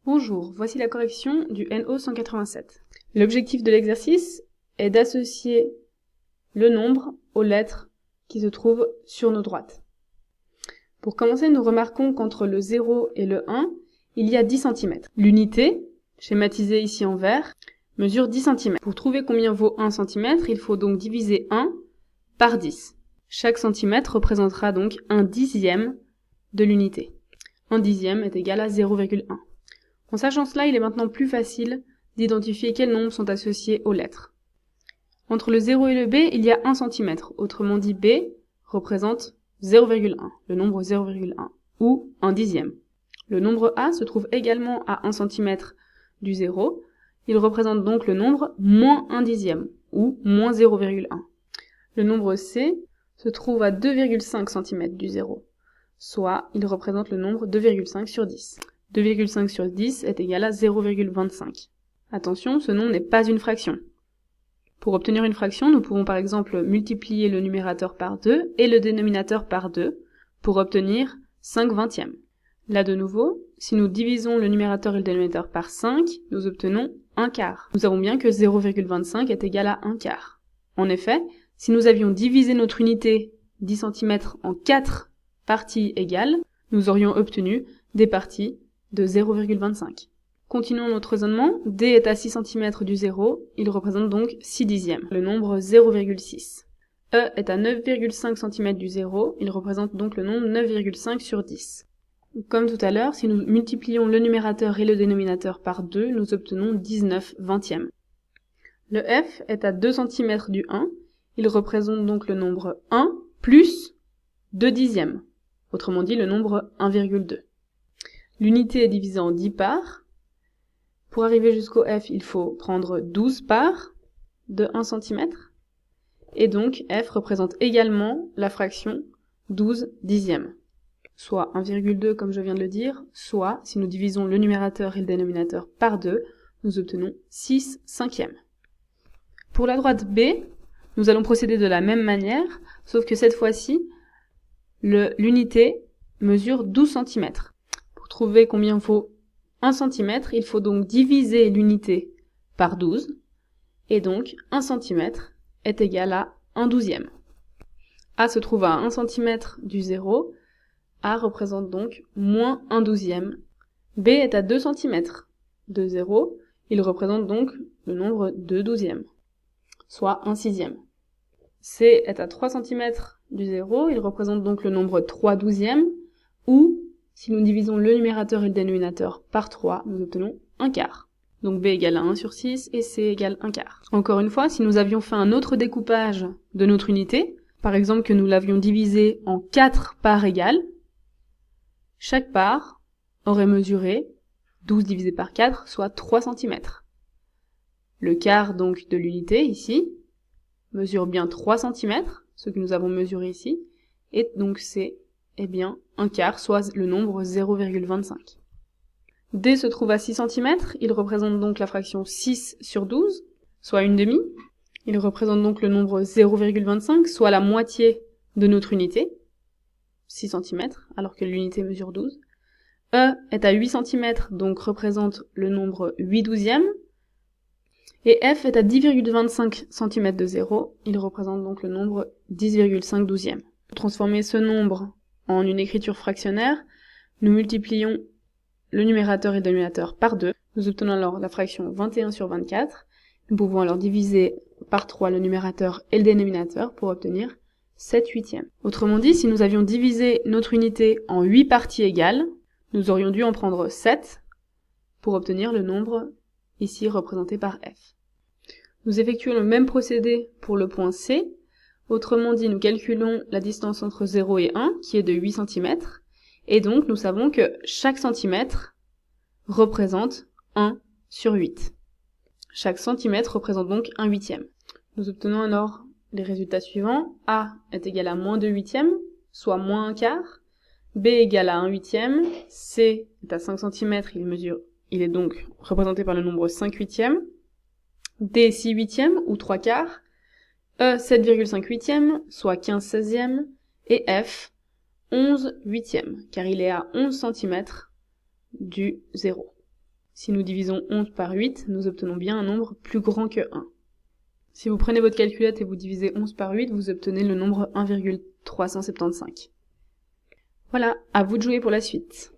Bonjour, voici la correction du NO 187. L'objectif de l'exercice est d'associer le nombre aux lettres qui se trouvent sur nos droites. Pour commencer, nous remarquons qu'entre le 0 et le 1, il y a 10 cm. L'unité, schématisée ici en vert, mesure 10 cm. Pour trouver combien vaut 1 cm, il faut donc diviser 1 par 10. Chaque centimètre représentera donc un dixième de l'unité. Un dixième est égal à 0,1. En sachant cela, il est maintenant plus facile d'identifier quels nombres sont associés aux lettres. Entre le 0 et le B, il y a 1 cm. Autrement dit, B représente 0,1, le nombre 0,1, ou un dixième. Le nombre A se trouve également à 1 cm du 0. Il représente donc le nombre moins 1 dixième, ou moins 0,1. Le nombre C se trouve à 2,5 cm du 0, soit il représente le nombre 2,5 sur 10. 2,5 sur 10 est égal à 0,25. Attention, ce nombre n'est pas une fraction. Pour obtenir une fraction, nous pouvons par exemple multiplier le numérateur par 2 et le dénominateur par 2 pour obtenir 5 vingtièmes. Là de nouveau, si nous divisons le numérateur et le dénominateur par 5, nous obtenons 1 quart. Nous savons bien que 0,25 est égal à 1 quart. En effet, si nous avions divisé notre unité 10 cm en 4 parties égales, nous aurions obtenu des parties de 0,25. Continuons notre raisonnement. D est à 6 cm du 0, il représente donc 6 dixièmes, le nombre 0,6. E est à 9,5 cm du 0, il représente donc le nombre 9,5 sur 10. Comme tout à l'heure, si nous multiplions le numérateur et le dénominateur par 2, nous obtenons 19 vingtièmes. Le F est à 2 cm du 1, il représente donc le nombre 1 plus 2 dixièmes, autrement dit le nombre 1,2. L'unité est divisée en 10 parts. Pour arriver jusqu'au F, il faut prendre 12 parts de 1 cm. Et donc, F représente également la fraction 12 dixièmes, soit 1,2 comme je viens de le dire, soit, si nous divisons le numérateur et le dénominateur par 2, nous obtenons 6 cinquièmes. Pour la droite B, nous allons procéder de la même manière, sauf que cette fois-ci, l'unité mesure 12 cm. Pour trouver combien vaut 1 cm, il faut donc diviser l'unité par 12, et donc 1 cm est égal à 1 douzième. A se trouve à 1 cm du 0, A représente donc moins 1 douzième. B est à 2 cm de 0, il représente donc le nombre 2 douzièmes, soit 1 sixième. C est à 3 cm du 0, il représente donc le nombre 3 douzièmes, ou, si nous divisons le numérateur et le dénominateur par 3, nous obtenons 1 quart. Donc B égale à 1 sur 6 et C égale 1 quart. Encore une fois, si nous avions fait un autre découpage de notre unité, par exemple que nous l'avions divisée en 4 parts égales, chaque part aurait mesuré 12 divisé par 4, soit 3 cm. Le quart donc de l'unité, ici, mesure bien 3 cm, ce que nous avons mesuré ici, et donc c'est bien 1 quart, soit le nombre 0,25. D se trouve à 6 cm, il représente donc la fraction 6 sur 12, soit une demi. Il représente donc le nombre 0,25, soit la moitié de notre unité, 6 cm, alors que l'unité mesure 12. E est à 8 cm, donc représente le nombre 8 douzièmes. Et F est à 10,25 cm de 0, il représente donc le nombre 10,5 douzièmes. Pour transformer ce nombre en une écriture fractionnaire, nous multiplions le numérateur et le dénominateur par 2. Nous obtenons alors la fraction 21 sur 24. Nous pouvons alors diviser par 3 le numérateur et le dénominateur pour obtenir 7 huitièmes. Autrement dit, si nous avions divisé notre unité en 8 parties égales, nous aurions dû en prendre 7 pour obtenir le nombre ici représenté par F. Nous effectuons le même procédé pour le point C. Autrement dit, nous calculons la distance entre 0 et 1, qui est de 8 cm, et donc nous savons que chaque centimètre représente 1 sur 8. Chaque centimètre représente donc 1 huitième. Nous obtenons alors les résultats suivants. A est égal à moins 2 huitièmes, soit moins 1 quart. B égale à 1 huitième. C est à 5 cm, il est donc représenté par le nombre 5 huitièmes. D 6 huitièmes, ou 3 quarts. E 7,5 huitièmes, soit 15 seizièmes. Et F 11 huitièmes, car il est à 11 cm du 0. Si nous divisons 11 par 8, nous obtenons bien un nombre plus grand que 1. Si vous prenez votre calculette et vous divisez 11 par 8, vous obtenez le nombre 1,375. Voilà, à vous de jouer pour la suite.